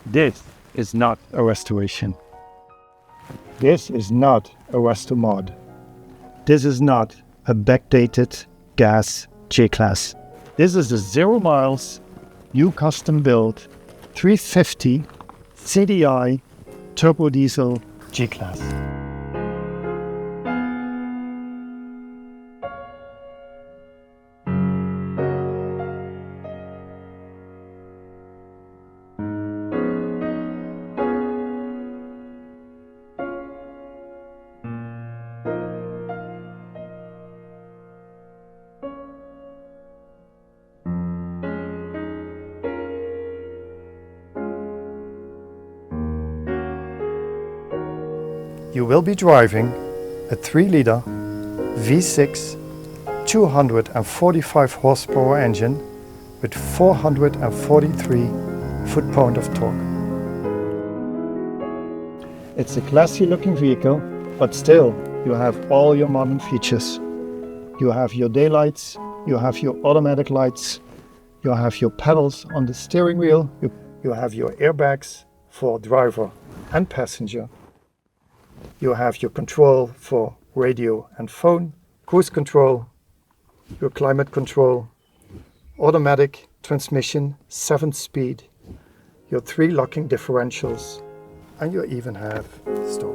This is not a restoration. This is not a resto mod. This is not a backdated gas J-Class. This is a 0 miles, new custom built 350 CDI turbo diesel G-Class. You will be driving a 3-liter V6 245 horsepower engine with 443 foot-pound of torque. It's a classy looking vehicle, but still you have all your modern features. You have your daylights, you have your automatic lights, you have your pedals on the steering wheel, you have your airbags for driver and passenger. You have your control for radio and phone, cruise control, your climate control, automatic transmission, 7-speed, your 3 locking differentials, and you even have storage.